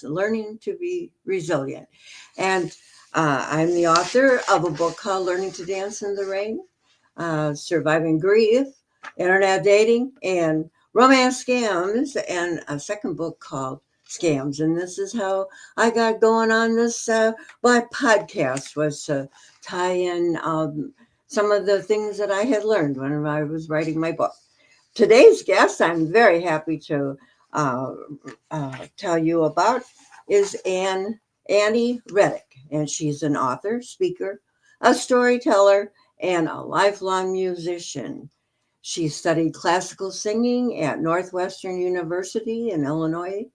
dance, learning to be resilient. And I'm the author of a book called Learning to Dance in the Rain, Surviving Grief, Internet Dating, and Romance Scams, and a second book called Scams. And this is how I got going on this my podcast, was to tie in some of the things that I had learned when I was writing my book. Today's guest, I'm very happy to uh, tell you about, is Annie Rettic, and she's an author, speaker, a storyteller, and a lifelong musician. She studied classical singing at Northwestern University in Illinois,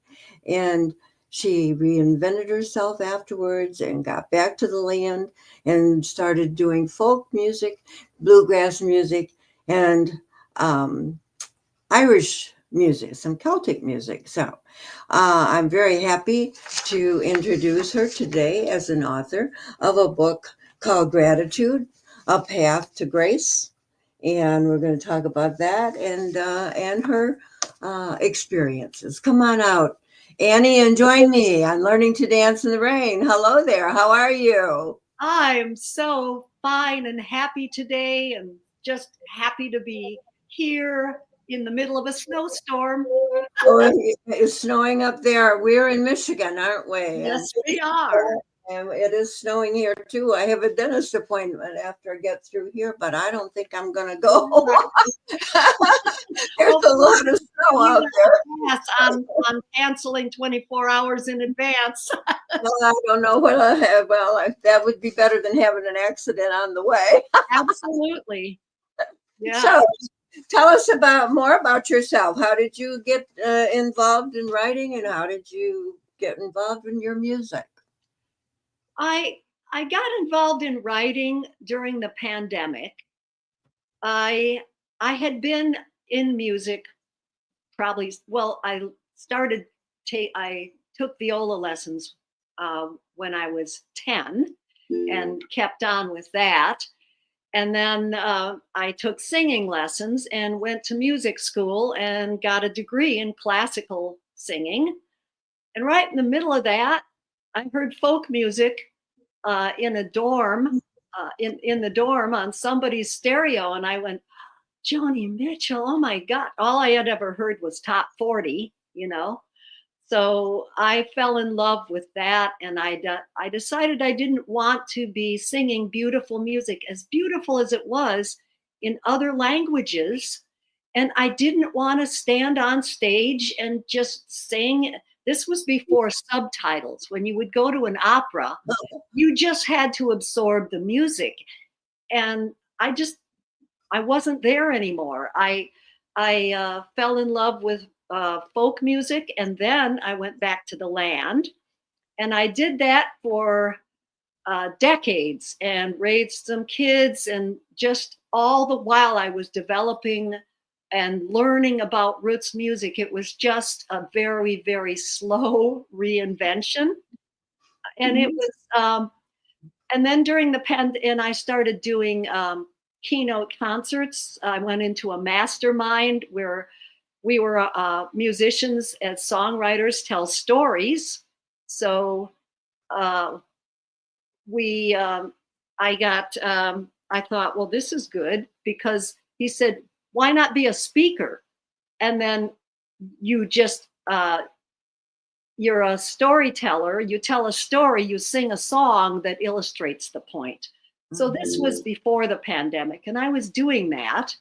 and she reinvented herself afterwards and got back to the land and started doing folk music, bluegrass music, and um, Irish music, some Celtic music. So I'm very happy to introduce her today as an author of a book called Gratitude, A Path to Grace. And we're going to talk about that and her experiences. Come on out, Annie, and join me on Learning to Dance in the Rain. Hello there. How are you? I'm so fine and happy today, and just happy to be here in the middle of a snowstorm. Oh, it's snowing up there. We're in Michigan, aren't we? Yes, we are. And it is snowing here too. I have a dentist appointment after I get through here, but I don't think I'm going to go. There's a lot of snow out there. Yes, I'm canceling 24 hours in advance. Well, I don't know what I have. Well, that would be better than having an accident on the way. Absolutely. Yeah. So, tell us more about yourself. How did you get involved in writing, and how did you get involved in your music? I got involved in writing during the pandemic. I had been in music probably. Well, I took viola lessons when I was 10 and kept on with that. And then I took singing lessons and went to music school and got a degree in classical singing. And right in the middle of that, I heard folk music in a dorm, in the dorm on somebody's stereo. And I went, Joni Mitchell, oh my God. All I had ever heard was top 40, So I fell in love with that, and I decided I didn't want to be singing beautiful music, as beautiful as it was, in other languages. And I didn't want to stand on stage and just sing. This was before subtitles. When you would go to an opera, you just had to absorb the music. And I wasn't there anymore. I fell in love with folk music, and then I went back to the land, and I did that for decades and raised some kids, and just all the while I was developing and learning about roots music. It was just a very, very slow reinvention, and it was. And then during the and I started doing keynote concerts. I went into a mastermind where we were musicians as songwriters tell stories. So I thought, well, this is good, because he said, why not be a speaker? And then you're a storyteller. You tell a story, you sing a song that illustrates the point. So this was before the pandemic, and I was doing that.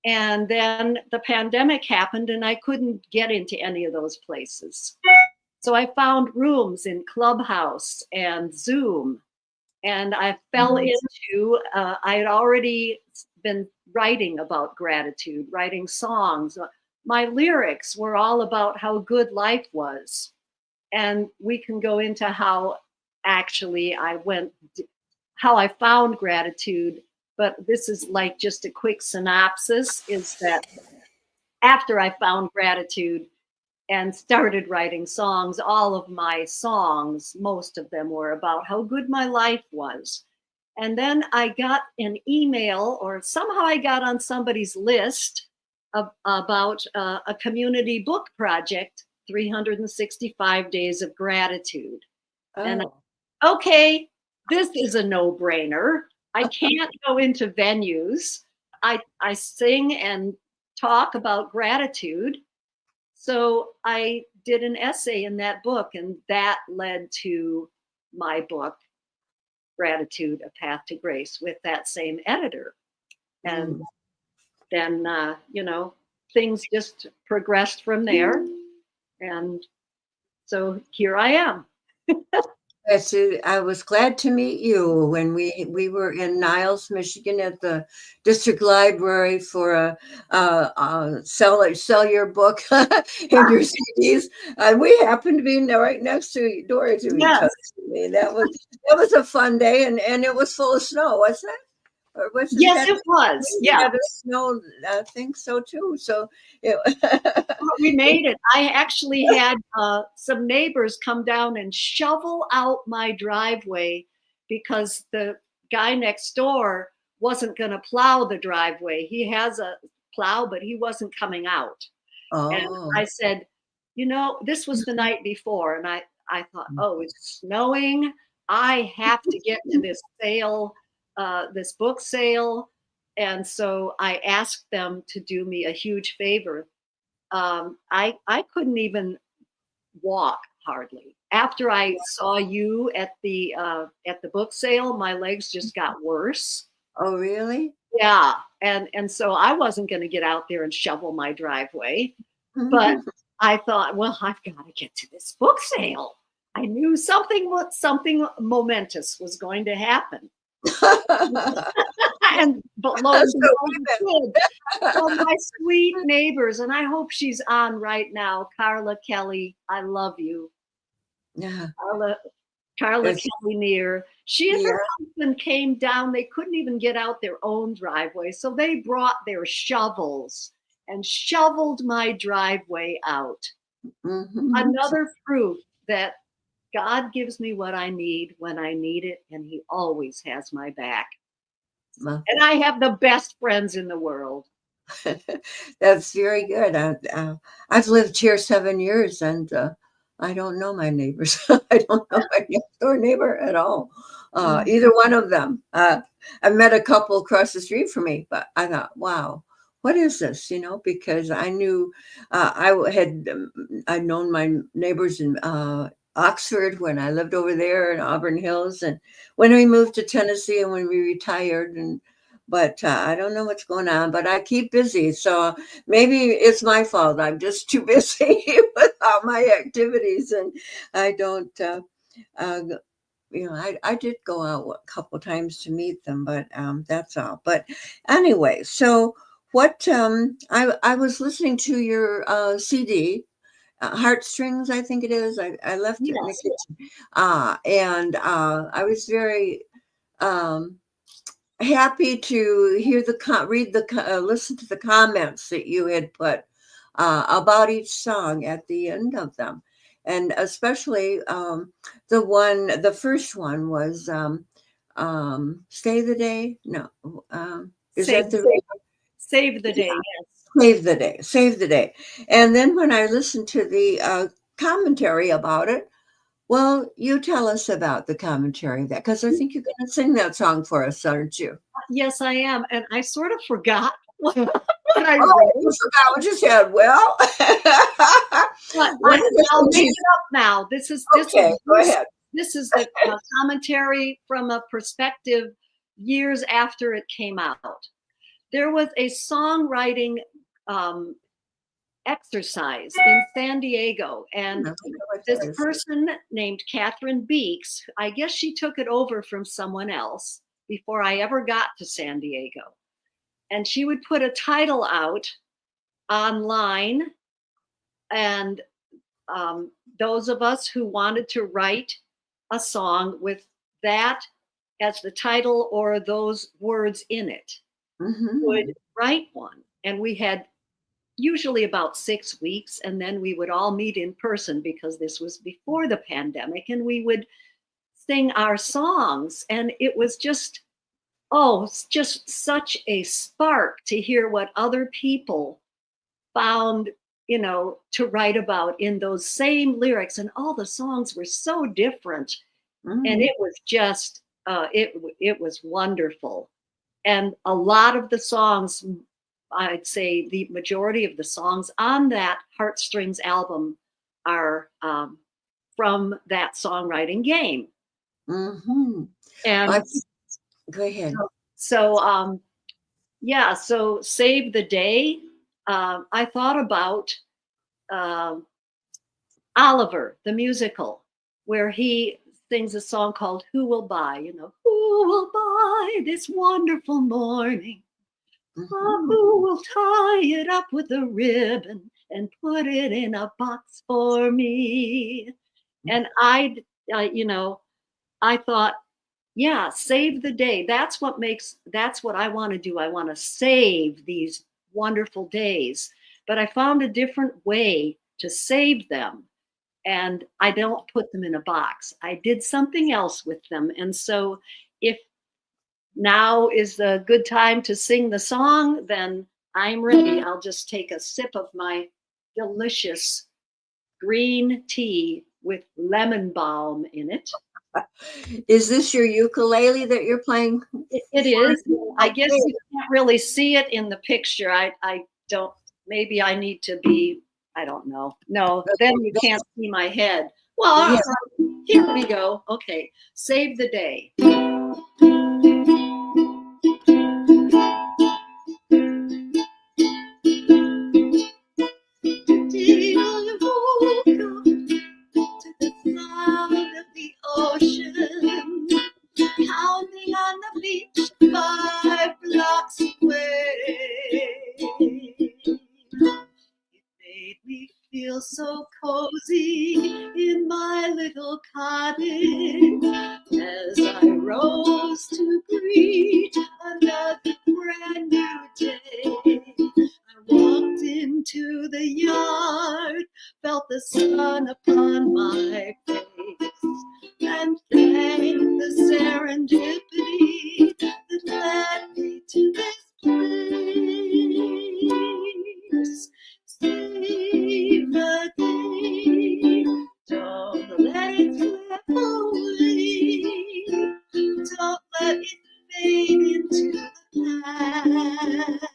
And then the pandemic happened, and I couldn't get into any of those places. So I found rooms in Clubhouse and Zoom, and I fell into, I had already been writing about gratitude, writing songs. My lyrics were all about how good life was. And we can go into how actually how I found gratitude. But this is like just a quick synopsis, is that after I found gratitude and started writing songs, all of my songs, most of them were about how good my life was. And then I got an email, or somehow I got on somebody's list about a community book project 365 Days of Gratitude. And Oh. okay, this is a no-brainer. I can't go into venues. I sing and talk about gratitude. So I did an essay in that book, and that led to my book, Gratitude, A Path to Grace, with that same editor. And Mm. then, things just progressed from there. And so here I am. Yes, I was glad to meet you when we were in Niles, Michigan, at the district library for a sell your book and your CDs. We happened to be right next to door to each Yes. other. I mean, that was a fun day, and it was full of snow, wasn't it? Or wasn't Yes, that? it was. We Yeah. had a snow. I think so too. So it, We made it. I actually had some neighbors come down and shovel out my driveway because the guy next door wasn't going to plow the driveway. He has a plow, but he wasn't coming out. And oh. I said, this was the night before. And I thought, oh, it's snowing. I have to get to this sale, this book sale. And so I asked them to do me a huge favor. I couldn't even walk hardly. After I saw you at the book sale, my legs just got worse. Oh, really? Yeah, and so I wasn't going to get out there and shovel my driveway, but I thought, well, I've got to get to this book sale. I knew something momentous was going to happen. But lo and behold, well, my sweet neighbors, and I hope she's on right now, Carla Kelly, I love you. Yeah. Carla Kelly Near. She and Yeah. her husband came down. They couldn't even get out their own driveway, so they brought their shovels and shoveled my driveway out. Mhm. Another proof that God gives me what I need when I need it, and He always has my back. And I have the best friends in the world. That's very good. I've lived here 7 years, and I don't know my neighbors. I don't know my next door neighbor at all. Either one of them. I met a couple across the street from me, but I thought, wow, what is this? Because I knew I'd known my neighbors in Oxford when I lived over there in Auburn Hills, and when we moved to Tennessee and when we retired, but I don't know what's going on, but I keep busy. So maybe it's my fault. I'm just too busy with all my activities, and I don't, uh, I did go out a couple of times to meet them, but that's all. But anyway, so what, I was listening to your CD, Heartstrings, I think it is. I left it in the Yes. kitchen. And I was very, um, happy to hear listen to the comments that you had put about each song at the end of them, and especially the first one was "Stay the Day." No, is Save, that the save the day. yeah, Yes. Save the Day," and then when I listened to the commentary about it. Well, you tell us about the commentary of that, because I think you're going to sing that song for us, aren't you? Yes, I am. And I sort of forgot what I Oh, wrote. you forgot what you said. Well, But what is I'll make it? it up now. Okay, go ahead. This is the commentary from a perspective years after it came out. There was a songwriting um, exercise in San Diego, and I don't know what this that is. person named Catherine Beeks, I guess she took it over from someone else before I ever got to San Diego. And she would put a title out online, and those of us who wanted to write a song with that as the title or those words in it would Mhm. write one. And we had usually about 6 weeks, and then we would all meet in person because this was before the pandemic, and we would sing our songs. And it was just, oh, it's just such a spark to hear what other people found to write about in those same lyrics, and all the songs were so different. And it was just it was wonderful. And a lot of the songs, I'd say the majority of the songs on that Heartstrings album are from that songwriting game. Mm-hmm. And Go ahead. so yeah, so Save the Day, I thought about Oliver, the musical, where he sings a song called Who Will Buy, who will buy this wonderful morning? Who will tie it up with a ribbon and put it in a box for me? And I thought, yeah, save the day. That's what I want to do. I want to save these wonderful days. But I found a different way to save them. And I don't put them in a box. I did something else with them. And so if now is a good time to sing the song, then I'm ready. I'll just take a sip of my delicious green tea with lemon balm in it. Is this your ukulele that you're playing? It is. I guess you can't really see it in the picture. I don't, maybe I need to be, I don't know. No, then you can't see my head. Well, Yes. Here we go. Okay, Save the Day. To the sound of the ocean, pounding on the beach 5 blocks away. It made me feel so cozy in my little cottage as I rose to greet another brand new day. I walked into the yard, felt the sun upon my face, and thanked the serendipity that led me to this place. Save the day, don't let it slip away, don't let it fade into the past.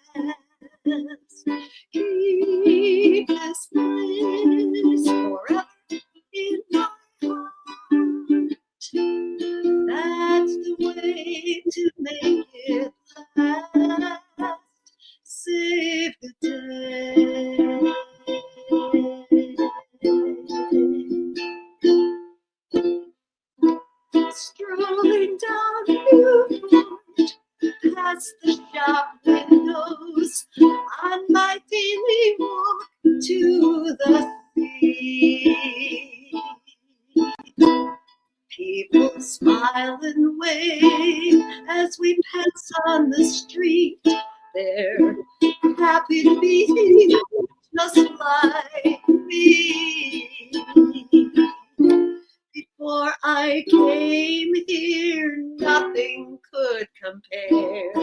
Keep this bliss forever in my heart. That's the way to make it last. Save the day. Strolling down Newport, past the shop windows, on my daily walk to the sea. People smile and wave as we pass on the street. They're happy to be here, just like me. Before I came here, nothing could compare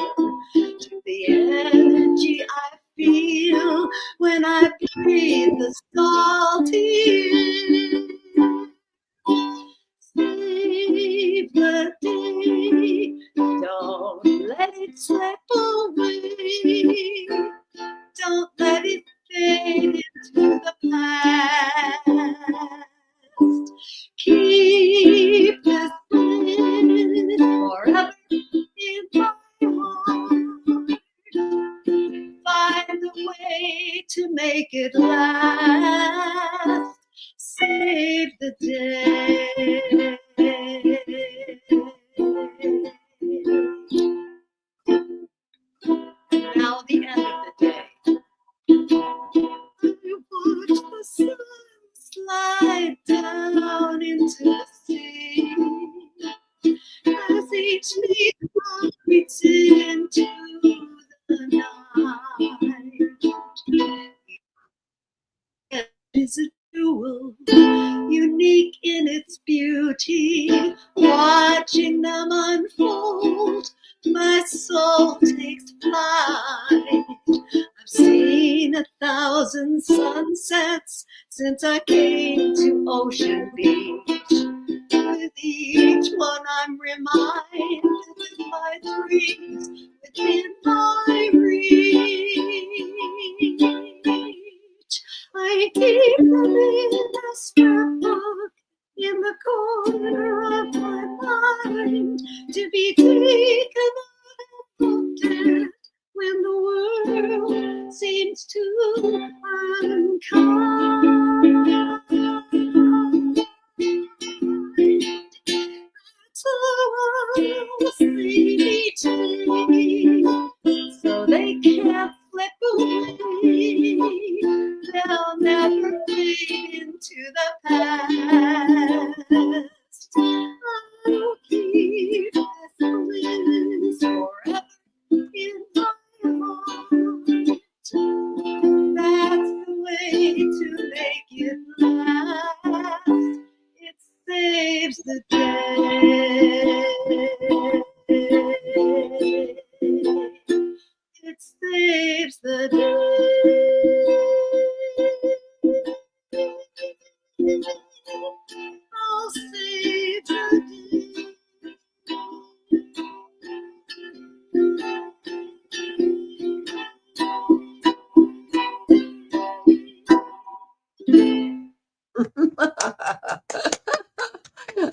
to the energy I feel when I breathe the salty air. Save the day, don't let it slip away, don't let it fade into the past. Keep this bliss forever in my heart. Find a way to make it last. Save the day. Now the end of the day. I watch the sun slide down into the sea as each leaf retreats into the night. It is a jewel, unique since I came to Ocean Beach. With each one I'm reminded that my dreams within my reach. I keep them in a scrapbook in the corner of my mind, to be taken and looked at when the world seems too unkind. So I'll see each day, so they can't slip away. They'll never fade into the past. I'll keep this bliss forever in my heart. That's the way to make it last. It saves the day. It saves the day. I'll save the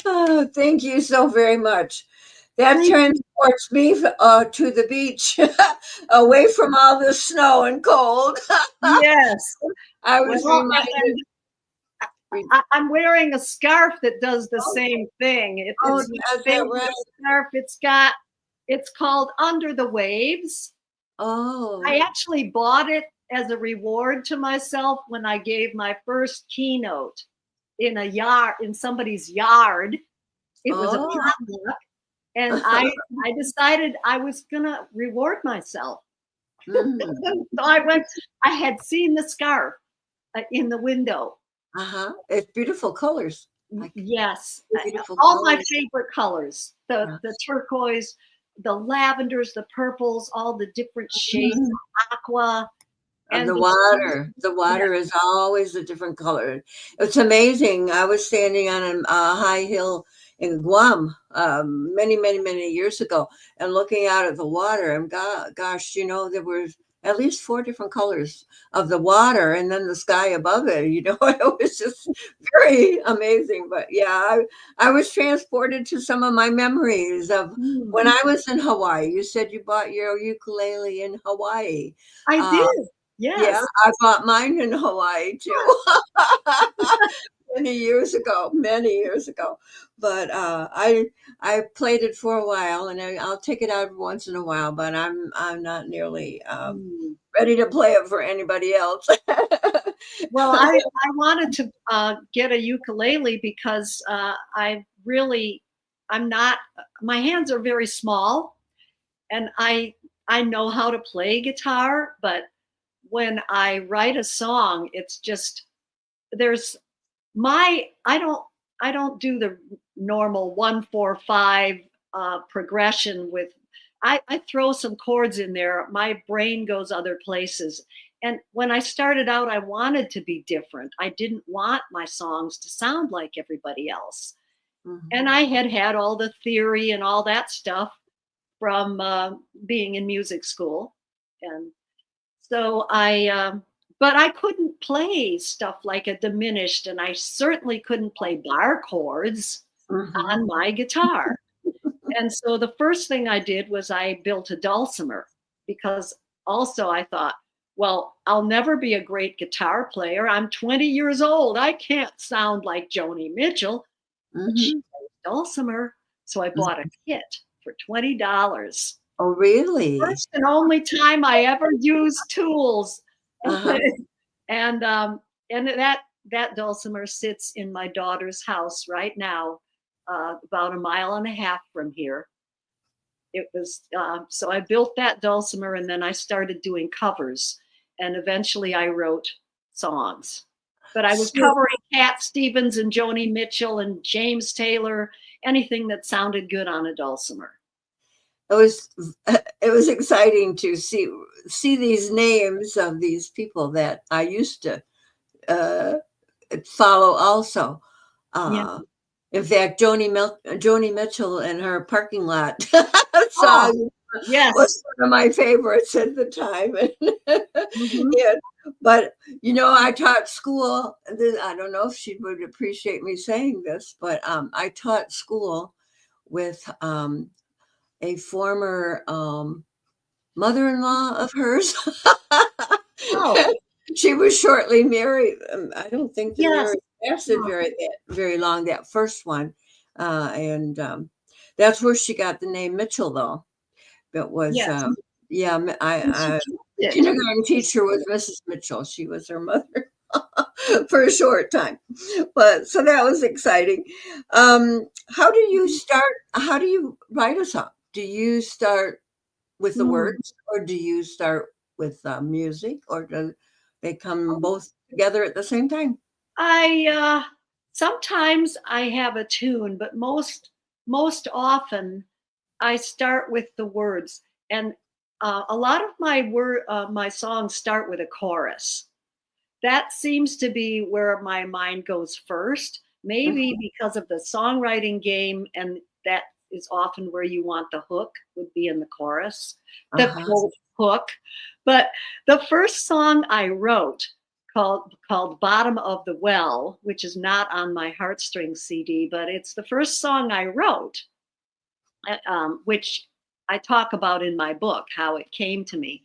Oh, thank you so very much. That Thank you. transports me to the beach, away from all the snow and cold. Yes. I was Well, reminded. I'm wearing a scarf that does the same thing. It's Oh, my is that favorite right? scarf. It's called Under the Waves. Oh, I actually bought it as a reward to myself when I gave my first keynote in somebody's yard. It was a oh. potluck, and I decided I was gonna reward myself. Mhm. So I had seen the scarf in the window. It's beautiful colors. Yes, Beautiful all my colors. favorite colors: Yeah. the turquoise, the lavenders, the purples, all the different shades of aqua, Of and the water. The water is always a different color. It's amazing. I was standing on a high hill in Guam many, many, many years ago and looking out at the water. And gosh, there were at least 4 different colors of the water and then the sky above it. It was just very amazing. But yeah, I was transported to some of my memories of when I was in Hawaii. You said you bought your ukulele in Hawaii. I Uh, did. yeah, Yes. I bought mine in Hawaii too. Many years ago. But I played it for a while, and I'll take it out once in a while. But I'm not nearly Mm. ready to play it for anybody else. Well, I wanted to get a ukulele because I'm not. My hands are very small, and I know how to play guitar, but when I write a song, it's just there's I don't do the normal 1 4 5 progression with I throw some chords in there. My brain goes other places. And when I started out, I wanted to be different. I didn't want my songs to sound like everybody else. Mhm. And I had all the theory and all that stuff from being in music school. And so but I couldn't play stuff like a diminished, and I certainly couldn't play bar chords Mhm. on my guitar. And so the first thing I did was I built a dulcimer because also I thought, well, I'll never be a great guitar player. I'm 20 years old. I can't sound like Joni Mitchell, but she Mhm. plays dulcimer. So I bought a kit for $20. Oh, really? First and only time I ever used tools. Uh-huh. and that dulcimer sits in my daughter's house right now, about a mile and a half from here. It was so I built that dulcimer, and then I started doing covers, and eventually I wrote songs. But I was So covering Cat Stevens and Joni Mitchell and James Taylor, anything that sounded good on a dulcimer. it was it was exciting to see these names of these people that I used to uh, follow also. Yeah. Uh, in fact, Joni Mitchell and her parking lot Oh, song yes. was one of my favorites at the time. Hmm. Yeah, but I taught school. I don't know if she would appreciate me saying this, but I taught school with a former mother-in-law of hers. Oh, She was shortly married. I don't think the yes. marriage lasted Oh, very long. That first one, and that's where she got the name Mitchell, though. It was, yes. yeah. And she I kept the it. kindergarten teacher was Mrs. Mitchell. She was her mother for a short time, but so that was exciting. How do you start? How do you write a song? Do you start with the Mm. words, or do you start with music, or do they come Um, both together at the same time? I sometimes I have a tune, but most often I start with the words, and a lot of my songs start with a chorus. That seems to be where my mind goes first, maybe Mhm. because of the songwriting game, and that is often where you want the hook, would be in the chorus, the Uh-huh. quote hook. But the first song I wrote, called Bottom of the Well, which is not on my Heartstrings CD, but it's the first song I wrote, which I talk about in my book, how it came to me.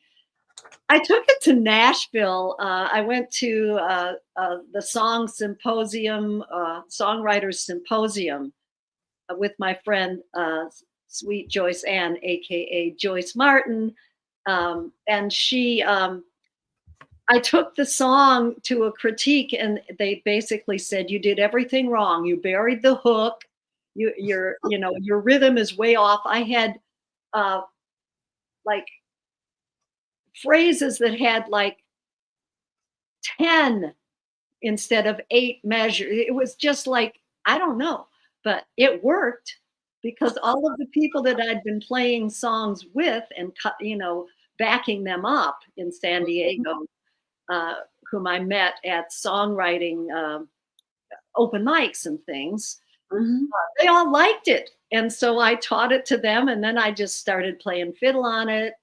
I took it to Nashville. I went to the songwriters symposium, with my friend, Sweet Joyce Ann, aka Joyce Martin, and I took the song to a critique, and they basically said, "You did everything wrong. You buried the hook. Your rhythm is way off." I had uh, like phrases that had like 10 instead of 8 measures. It was just like, I don't know, but it worked because all of the people that I'd been playing songs with and backing them up in San Diego, uh, whom I met at songwriting open mics and things, Mhm. they all liked it. And so I taught it to them, and then I just started playing fiddle on it.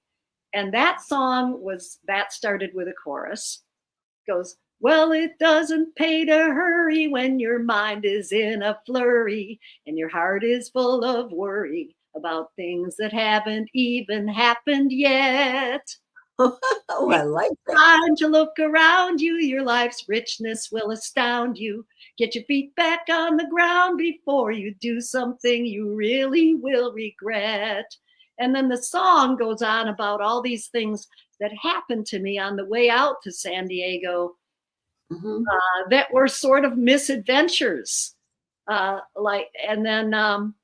And that started with a chorus. Goes, well, it doesn't pay to hurry when your mind is in a flurry and your heart is full of worry about things that haven't even happened yet. Oh, I Take like that. time to look around you. Your life's richness will astound you. Get your feet back on the ground before you do something you really will regret. And then the song goes on about all these things that happened to me on the way out to San Diego, Mhm. that were sort of misadventures. And then,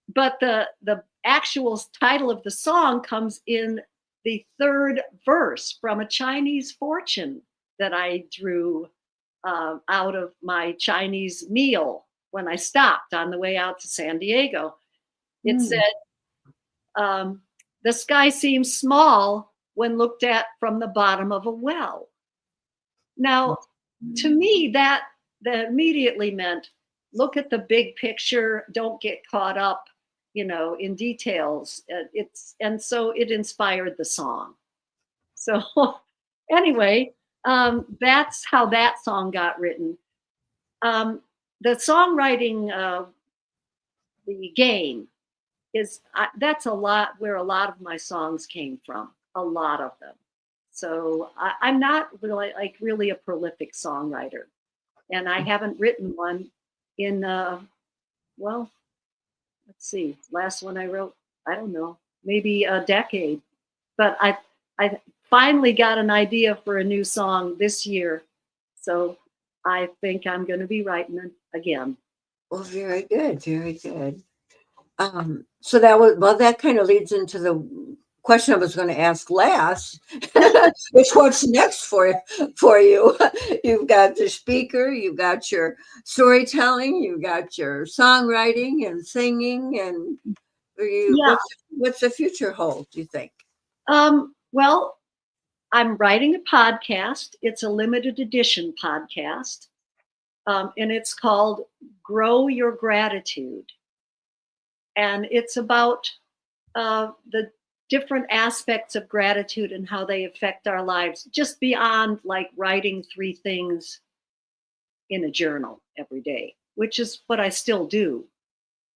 but the actual title of the song comes in the third verse from a Chinese fortune that I drew out of my Chinese meal when I stopped on the way out to San Diego. It said, Mm. um, "The sky seems small when looked at from the bottom of a well." Now, to me, that immediately meant, look at the big picture, don't get caught up, in details. And so it inspired the song. So anyway, that's how that song got written. Um, the songwriting, the game that's a lot where a lot of my songs came from, a lot of them. So I'm not really a prolific songwriter, and I haven't written one in well, let's see, last one I wrote, I don't know, maybe a decade. But I finally got an idea for a new song this year, so I think I'm going to be writing it again. Well, very good, very good. So that was well. That kind of leads into the question I was going to ask last, which what's next for you? You've got the speaker, you've got your storytelling, you've got your songwriting and singing, and Yeah. what's the future hold? Do you think? Well, I'm writing a podcast. It's a limited edition podcast. and it's called Grow Your Gratitude. And it's about the different aspects of gratitude and how they affect our lives, just beyond like writing 3 things in a journal every day, which is what I still do.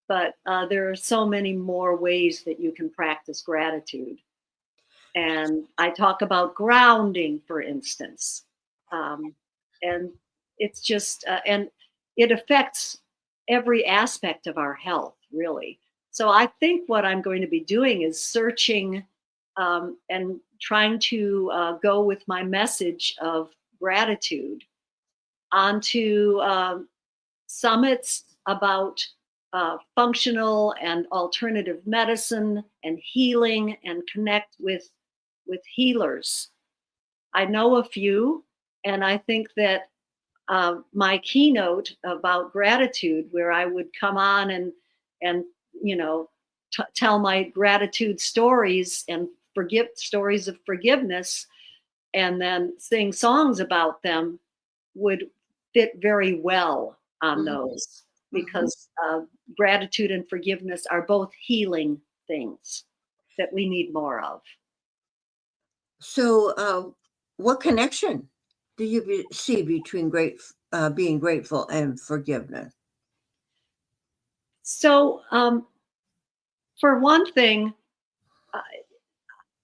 But there are so many more ways that you can practice gratitude. And I talk about grounding, for instance. And it's just, and it affects every aspect of our health, really. So I think what I'm going to be doing is searching and trying to go with my message of gratitude onto summits about functional and alternative medicine and healing, and connect with healers. I know a few, and I think that my keynote about gratitude, where I would come on and you know tell my gratitude stories and forgive stories of forgiveness, and then sing songs about them, would fit very well on those, because gratitude and forgiveness are both healing things that we need more of. So, what connection do you see between being grateful and forgiveness? So, for one thing,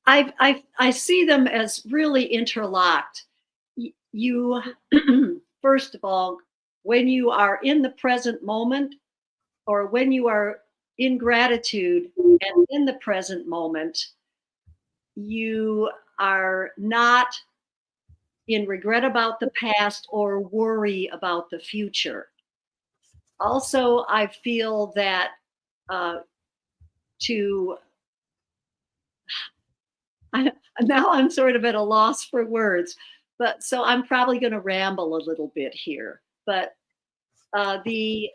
I see them as really interlocked. You, first of all, when you are in the present moment, or when you are in gratitude and in the present moment, you are not in regret about the past or worry about the future. Also, I feel that uh, to now I'm sort of at a loss for words, but so I'm probably going to ramble a little bit here. But the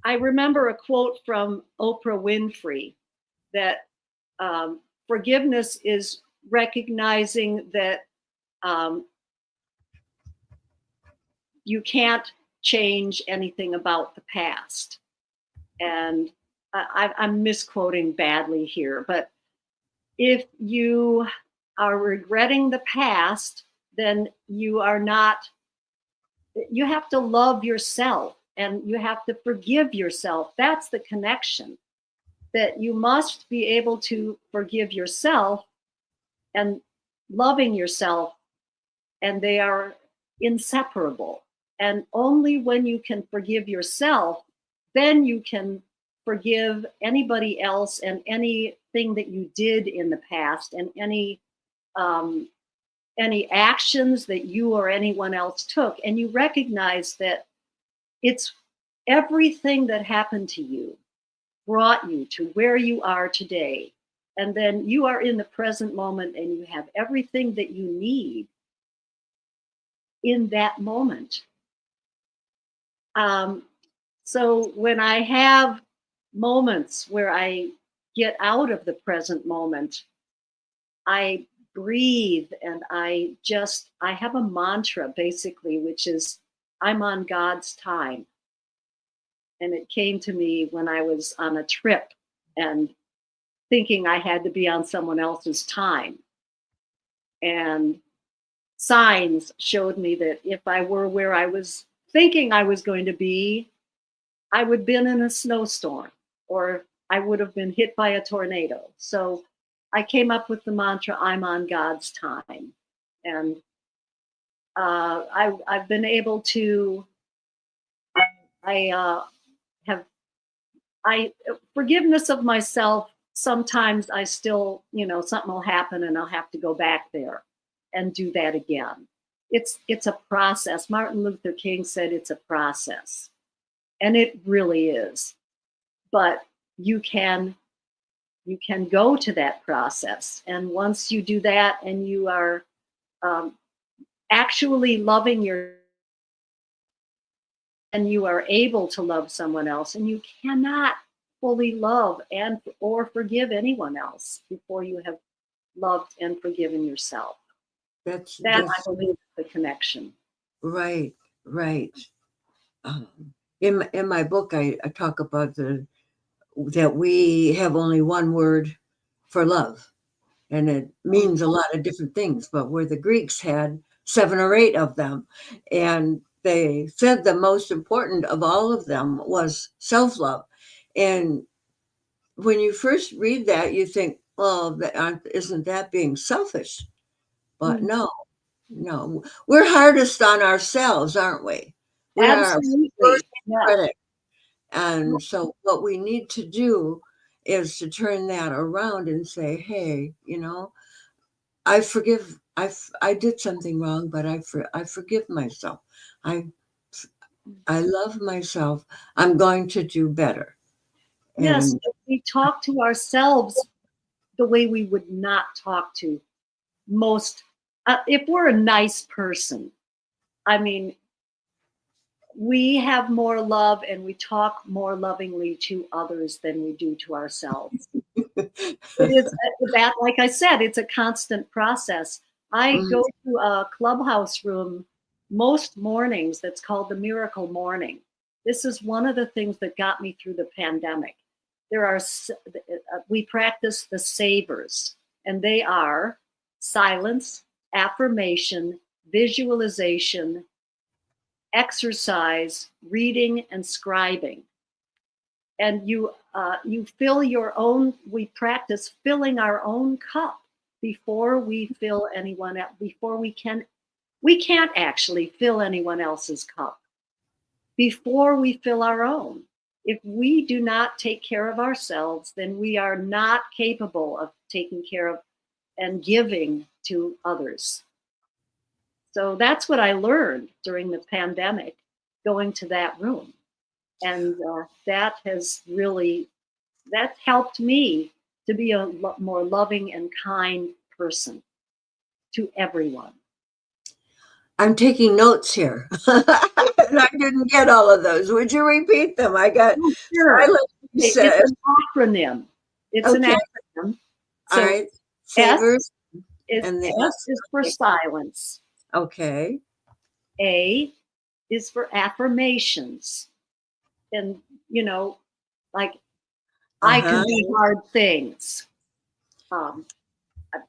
I remember a quote from Oprah Winfrey that forgiveness is recognizing that um, you can't change anything about the past. And I'm misquoting badly here, but if you are regretting the past, then you are not, you have to love yourself and you have to forgive yourself. That's the connection, that you must be able to forgive yourself and loving yourself, and they are inseparable. And only when you can forgive yourself, then you can forgive anybody else and anything that you did in the past, and um, any actions that you or anyone else took. And you recognize that it's everything that happened to you brought you to where you are today. And then you are in the present moment and you have everything that you need in that moment. So when I have moments where I get out of the present moment, I breathe and I have a mantra basically, which is, I'm on God's time. And it came to me when I was on a trip and thinking I had to be on someone else's time. And signs showed me that if I were where I was thinking I was going to be, I would have been in a snowstorm, or I would have been hit by a tornado. So I came up with the mantra, I'm on God's time. And I've been able to, forgiveness of myself. Sometimes I still, something will happen and I'll have to go back there and do that again. It's a process. Martin Luther King said it's a process, and it really is. But you can go to that process, and once you do that, and you are actually loving and you are able to love someone else, and you cannot fully love and or forgive anyone else before you have loved and forgiven yourself. That's I believe, is the connection. right, right. in my book, I talk about that we have only one word for love, and it means a lot of different things. But where the Greeks had 7 or 8 of them, and they said the most important of all of them was self-love. And when you first read that, you think, well, isn't that being selfish? But Mhm. no, we're hardest on ourselves, aren't we? We are our Absolutely. first Yes. critic. And so what we need to do is to turn that around and say, hey, I forgive, I did something wrong, but I forgive myself. I, I love myself. I'm going to do better. Yes. And If we talk to ourselves the way we would not talk to most, if we're a nice person, I mean, we have more love and we talk more lovingly to others than we do to ourselves. It is that, like I said, it's a constant process. I Mhm. go to a clubhouse room most mornings that's called the Miracle Morning. This is one of the things that got me through the pandemic. We practice the savers, and they are silence, affirmation, visualization, exercise, reading, and scribing. And you fill your own. We practice filling our own cup before we fill anyone else. Before we can't actually fill anyone else's cup before we fill our own. If we do not take care of ourselves, then we are not capable of taking care of and giving to others. So that's what I learned during the pandemic, going to that room. And that has really, that helped me to be a more loving and kind person to everyone. I'm taking notes here. And I didn't get all of those. Would you repeat them? I got Oh, sure. silent. You Okay, it's said. an acronym. It's an Okay. acronym. All So right. S Savers is and the S S. is for silence. Okay. A is for affirmations. And like I can Uh-huh. do hard things. Um,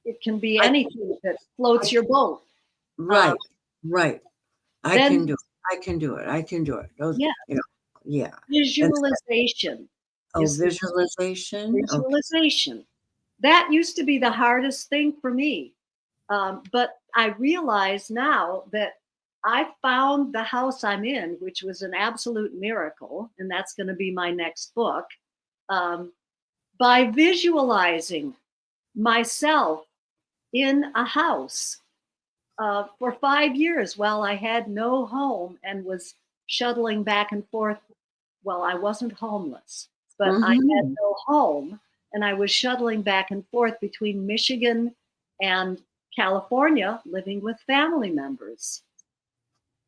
it can be I, anything that floats I your boat. Um, right. Right. I can then do it. I can do it. I can do it. Those, yeah, yeah. And visualization is the visualization. Okay. visualization. That used to be the hardest thing for me. But I realize now that I found the house I'm in, which was an absolute miracle, and that's going to be my next book, um, by visualizing myself in a house for 5 years while I had no home and was shuttling back and forth. Well, I wasn't homeless, but I had Mm-hmm. no home, and I was shuttling back and forth between Michigan and California, living with family members.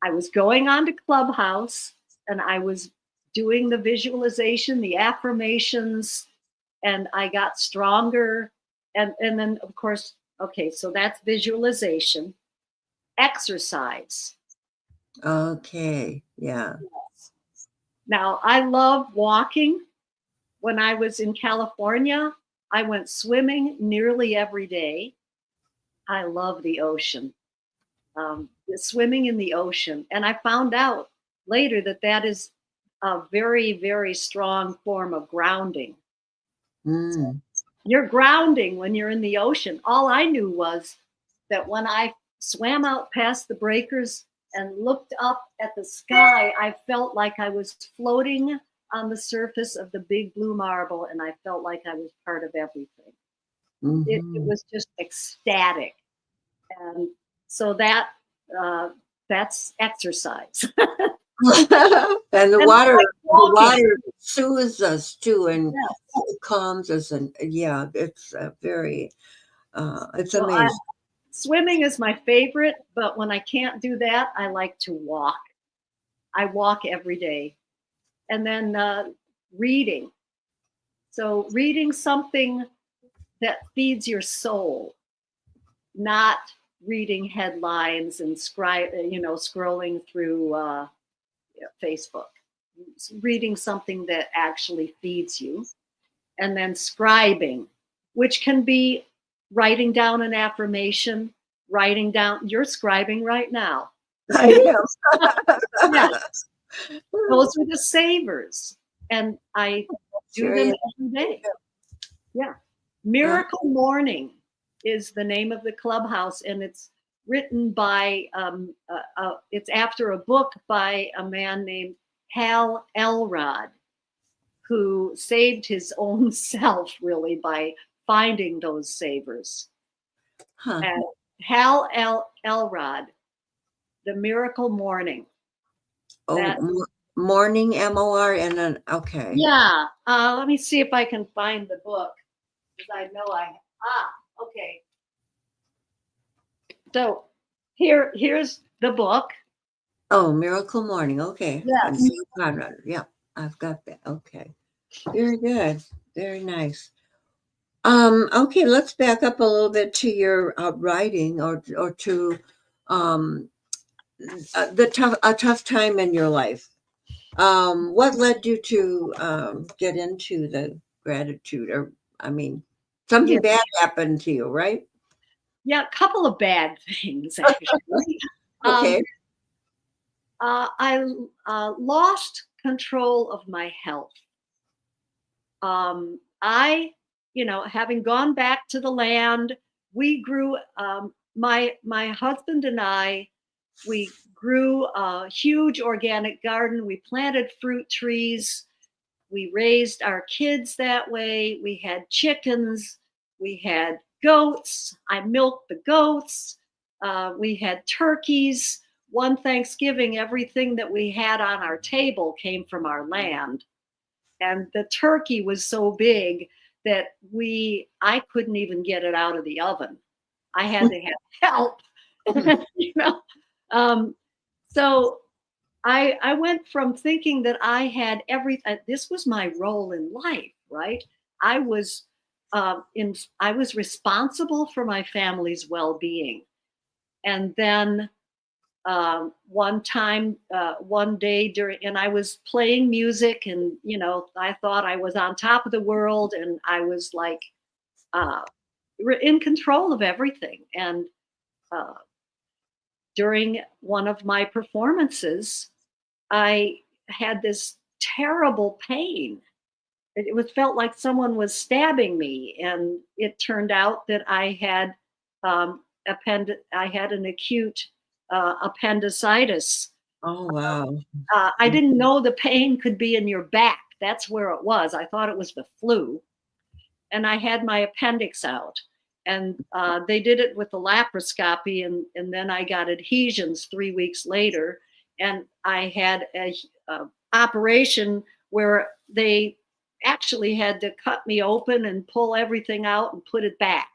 I was going on to Clubhouse and I was doing the visualization, the affirmations, and I got stronger. And then, of course, okay, so that's visualization. Exercise. Okay. Yeah. Now, I love walking. When I was in California, I went swimming nearly every day. I love the ocean, swimming in the ocean. And I found out later that that is a very, very strong form of grounding. Mm. You're grounding when you're in the ocean. All I knew was that when I swam out past the breakers and looked up at the sky, I felt like I was floating on the surface of the big blue marble, and I felt like I was part of everything. It Mm-hmm. was just ecstatic. And so uh, that's exercise. And And I like the walking. water soothes us too, and Yeah. calms us, and yeah, it's very, it's So amazing. swimming is my favorite, but when I can't do that, I like to walk. I walk every day. And then reading. So reading something that feeds your soul, not reading headlines and scrolling through Facebook, reading something that actually feeds you, and then scribing, which can be writing down an affirmation, writing down, you're scribing right now. I Yeah, am. those are the savers. And I do Sure, them yeah. every day. Yeah. Uh, Miracle Morning is the name of the clubhouse, and it's written by, it's after a book by a man named Hal Elrod, who saved his own self really by finding those savers. huh. And Hal Elrod, The Miracle Morning. Oh, That, morning, MOR, and then, okay. yeah. Let me see if I can find the book, because I know okay. So here's the book. Oh, Miracle Morning. Okay. And Yes. Conrad. Yeah, I've got that. Okay. Very good. Very nice. Okay, let's back up a little bit to your writing or to um, a tough time in your life. What led you to get into the gratitude? Or, I mean, Yeah. something bad happened to you, right? Yeah, a couple of bad things actually. Okay. I lost control of my health. I, having gone back to the land, we grew. My husband and I, we grew a huge organic garden. We planted fruit trees. We raised our kids that way. We had chickens. We had goats. I milked the goats. We had turkeys. One Thanksgiving, everything that we had on our table came from our land. And the turkey was so big that I couldn't even get it out of the oven. I had to have help, you know. Um, so I went from thinking that I had this was my role in life, right? I was I was responsible for my family's well-being, and then one day and I was playing music, and I thought I was on top of the world, and I was like uh, in control of everything. And uh, during one of my performances, I had this terrible pain. It was felt like someone was stabbing me, and it turned out that um, I had an acute appendicitis. Oh, wow. I didn't know the pain could be in your back. That's where it was. I thought it was the flu, and I had my appendix out. And they did it with the laparoscopy, and then I got adhesions 3 weeks later, and I had a operation where they actually had to cut me open and pull everything out and put it back.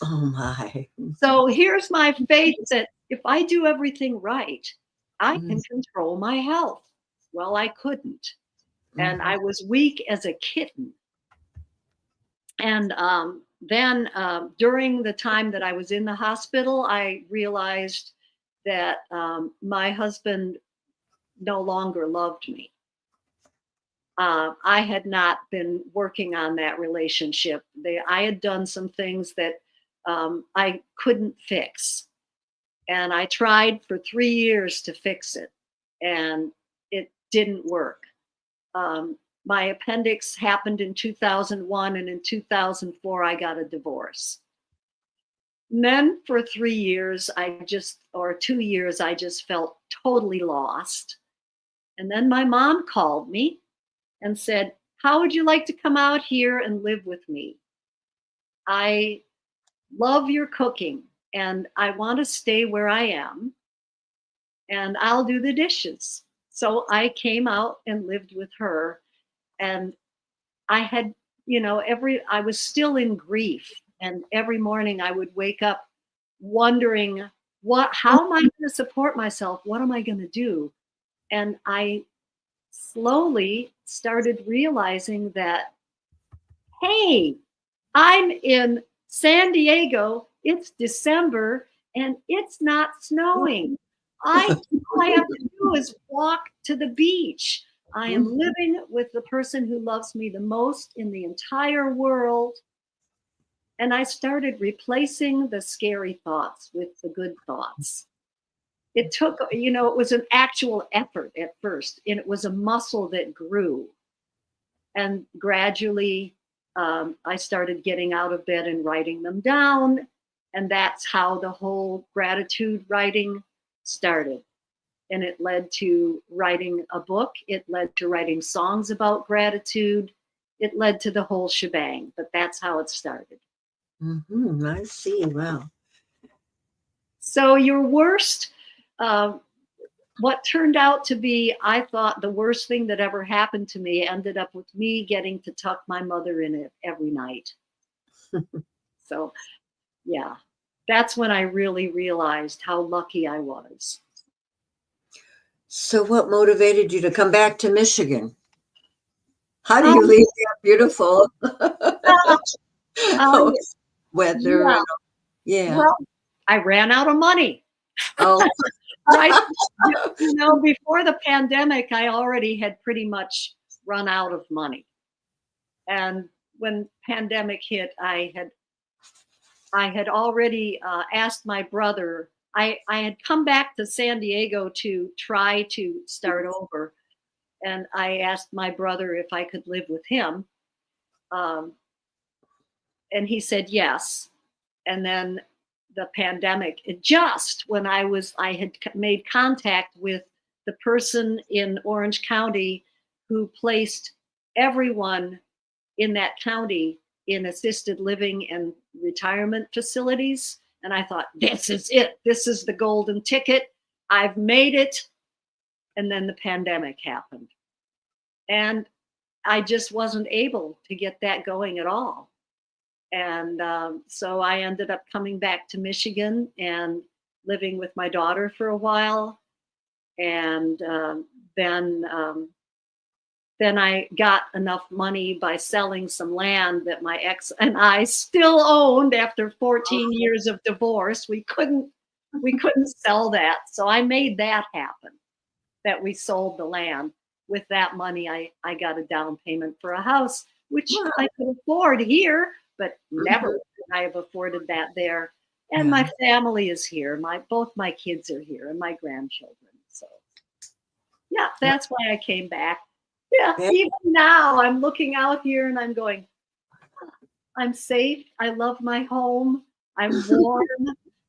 Oh, my. So here's my faith that if I do everything right, I Mm, can control my health. Well, I couldn't. And mhm. I was weak as a kitten. And then during the time that I was in the hospital, I realized that my husband no longer loved me. I had not been working on that relationship. I had done some things that I couldn't fix. And I tried for 3 years to fix it, and it didn't work. Um, my appendix happened in 2001, and in 2004, I got a divorce. And then for 3 years, or 2 years, I just felt totally lost. And then my mom called me and said, "How would you like to come out here and live with me? I love your cooking, and I want to stay where I am, and I'll do the dishes." So I came out and lived with her, and I had, I was still in grief, and every morning I would wake up wondering, how am I going to support myself? What am I going to do? And I slowly started realizing that, hey, I'm in San Diego, it's December, and it's not snowing. All I have to do is walk to the beach. I am living with the person who loves me the most in the entire world. And I started replacing the scary thoughts with the good thoughts. It took, it was an actual effort at first, and it was a muscle that grew. And gradually, I started getting out of bed and writing them down. And that's how the whole gratitude writing started. And it led to writing a book. It led to writing songs about gratitude. It led to the whole shebang, but that's how it started. I see. Wow. So your worst, what turned out to be, I thought, the worst thing that ever happened to me ended up with me getting to tuck my mother in it every night. So, yeah, that's when I really realized how lucky I was. So what motivated you to come back to Michigan? How do you leave that beautiful weather? Yeah. Yeah. Well, I ran out of money. Oh. Right. Before the pandemic, I already had pretty much run out of money. And when pandemic hit, I had already asked my brother. I had come back to San Diego to try to start over. And I asked my brother if I could live with him. And he said yes. And then the pandemic, just when I had made contact with the person in Orange County who placed everyone in that county in assisted living and retirement facilities. And I thought, this is it. This is the golden ticket. I've made it. And then the pandemic happened. And I just wasn't able to get that going at all. And so I ended up coming back to Michigan and living with my daughter for a while. And then I got enough money by selling some land that my ex and I still owned after 14 years of divorce. We couldn't sell that. So I made that happen, that we sold the land. With that money, I got a down payment for a house, which I could afford here, but never could I have afforded that there. And my family is here. Both my kids are here and my grandchildren. So yeah, that's why I came back. Yeah, even now I'm looking out here and I'm going, I'm safe. I love my home. I'm warm.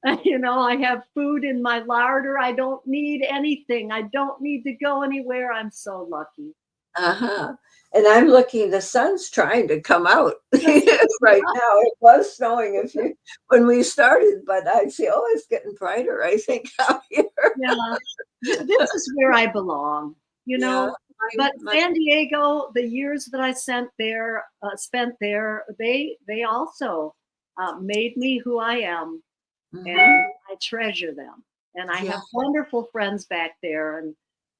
I have food in my larder. I don't need anything. I don't need to go anywhere. I'm so lucky. And I'm looking, the sun's trying to come out right now. It was snowing when we started, but I see, it's getting brighter, I think, out here. Yeah, this is where I belong, But San Diego, the years that I spent there, they also made me who I am. And I treasure them. And I have wonderful friends back there. And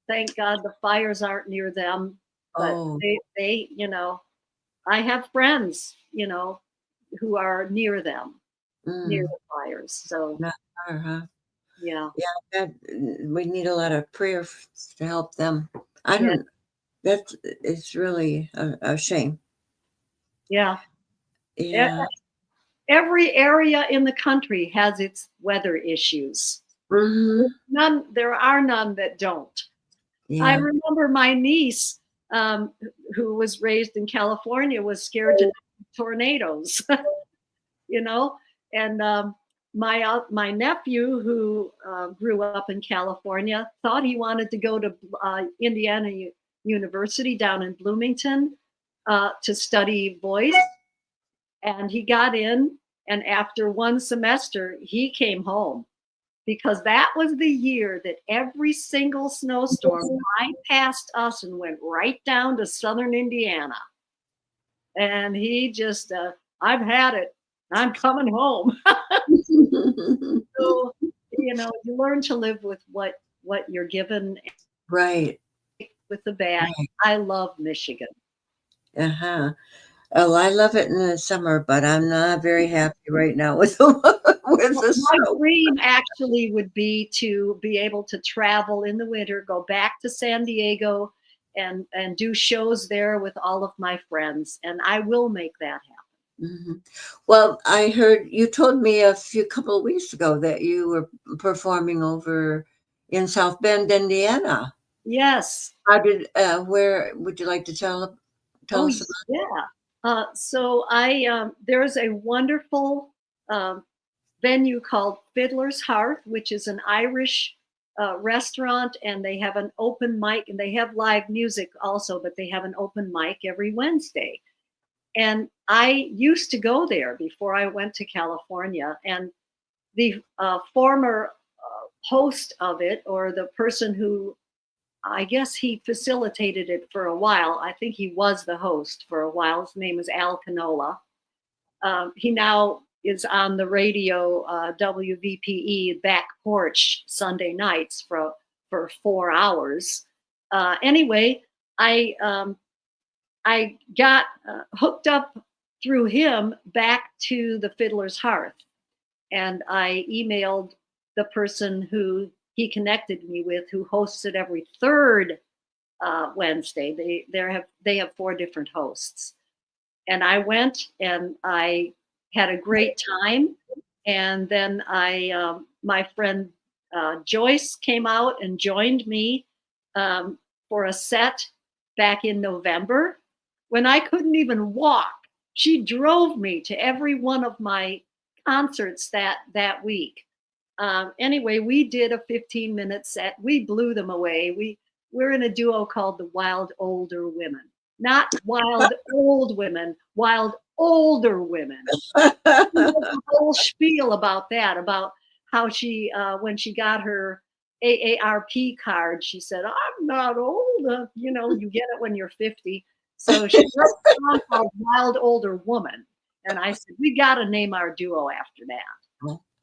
thank God the fires aren't near them. But they, I have friends, who are near them, near the fires. So, yeah. We need a lot of prayer to help them. It's really a shame. Yeah. Yeah. Every area in the country has its weather issues. There are none that don't. Yeah. I remember my niece, who was raised in California, was scared of tornadoes, and my nephew, who grew up in California, thought he wanted to go to Indiana University down in Bloomington to study voice. And he got in, and after one semester, he came home, because that was the year that every single snowstorm bypassed us and went right down to southern Indiana. And he just, I've had it. I'm coming home. So, you learn to live with what you're given. Right. With the bad. Right. I love Michigan. Oh, I love it in the summer, but I'm not very happy right now with the with the My snow. dream actually would be to be able to travel in the winter, go back to San Diego and do shows there with all of my friends. And I will make that happen. Mhm. Well, I heard you told me couple of weeks ago that you were performing over in South Bend, Indiana. Yes. Where would you like to tell Oh, us about? yeah. So there's a wonderful venue called Fiddler's Hearth, which is an Irish restaurant, and they have an open mic, and they have live music also, but they have an open mic every Wednesday. And I used to go there before I went to California, and the former host of it, or the person who I guess he facilitated it for a while. I think he was the host for a while. His name is Al Canola. He now is on the radio, WVPE Back Porch Sunday nights for 4 hours. Anyway, I got hooked up through him back to the Fiddler's Hearth, and I emailed the person who he connected me with, who hosts it every third Wednesday. They have 4 different hosts, and I went and I had a great time. And then my friend Joyce came out and joined me for a set back in November when I couldn't even walk. She drove me to every one of my concerts that week. Anyway, we did a 15-minute set. We blew them away. We're in a duo called the Wild Older Women. Not wild old women, wild older women. There's a whole spiel about that, about how she, when she got her AARP card, she said, "I'm not old." You get it when you're 50. So she wrote a song called Wild Older Woman. And I said, we got to name our duo after that.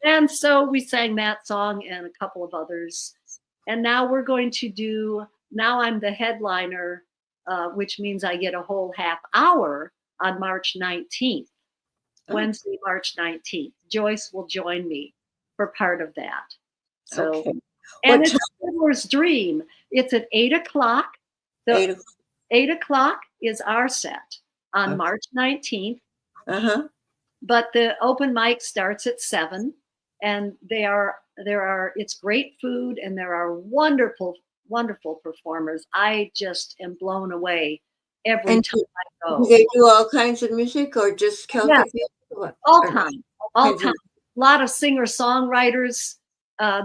And so we sang that song and a couple of others. And now now I'm the headliner, which means I get a whole half hour on March 19th, Wednesday, March 19th. Joyce will join me for part of that. So, Okay. and it's a Fiddler's Dream. It's at 8:00. 8:00 is our set on March 19th. But the open mic starts at 7, and it's great food, and there are wonderful, wonderful performers. I just am blown away every time I go. Do they do all kinds of music or just Celtic music? All time. A lot of singer-songwriters.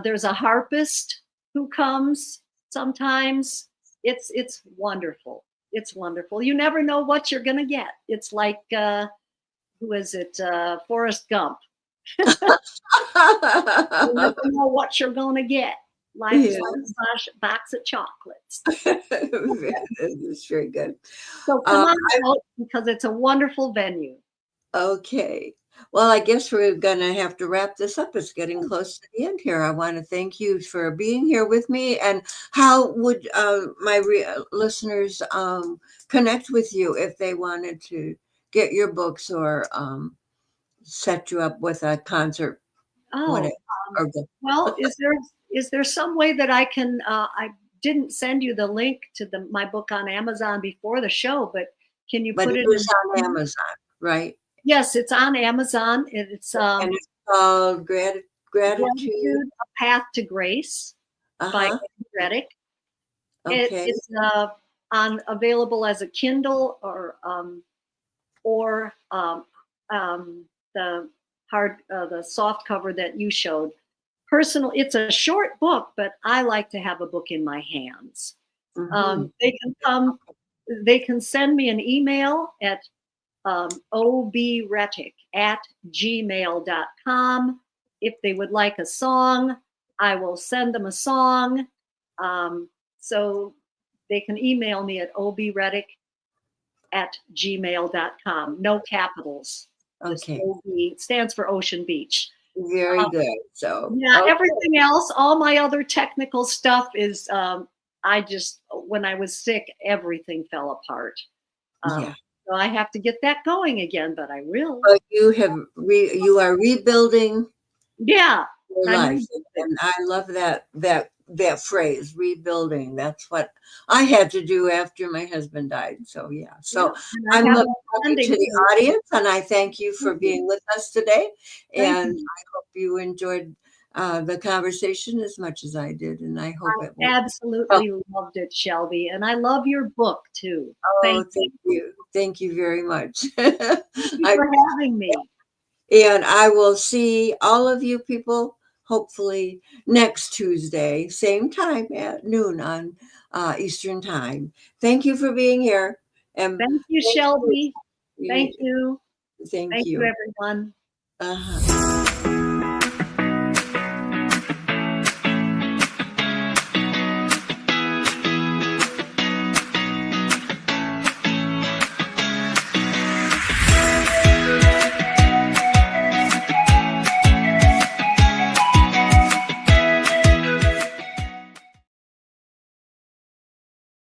There's a harpist who comes sometimes. It's wonderful. It's wonderful. You never know what you're going to get. It's like, who is it? Forrest Gump. You never know what you're going to get. Life is like a box of chocolates. That's very good. So come on out, because it's a wonderful venue. Okay. Well, I guess we're going to have to wrap this up. It's getting close to the end here. I want to thank you for being here with me. And how would my listeners connect with you if they wanted to get your books or set you up with a concert? Well, is there some way that I can? I didn't send you the link to my book on Amazon before the show, but can you put it? It is on Amazon, right? Yes, it's on Amazon. It's and it's called Gratitude: A Path to Grace by Annie Rettic. Okay. It's available as a Kindle or the soft cover that you showed. It's a short book, but I like to have a book in my hands. They can send me an email at obrettic@gmail.com. If they would like a song, I will send them a song. So they can email me at obrettic@gmail.com. No capitals. Okay. OB stands for Ocean Beach. Very good. So everything else, all my other technical stuff is when I was sick, everything fell apart. So I have to get that going again, but I will. But you are rebuilding. Yeah, your I'm life. rebuilding. And I love that phrase, rebuilding. That's what I had to do after my husband died. So yeah. Yeah, So and I I'm have talking to ending the to audience, and I thank you for thank you. being with us today. Thank And you. I hope you enjoyed the conversation as much as I did. And I hope it I will help. absolutely loved it, Shelby, and I love your book too. Oh, Thank you. thank you. Thank you very much. Thank you I for having me. And I will see all of you people hopefully next Tuesday, same time at noon on Eastern Time. Thank you for being here. And Thank you, thank Shelby. you. Thank you. Thank Thank you, you. everyone. Uh-huh.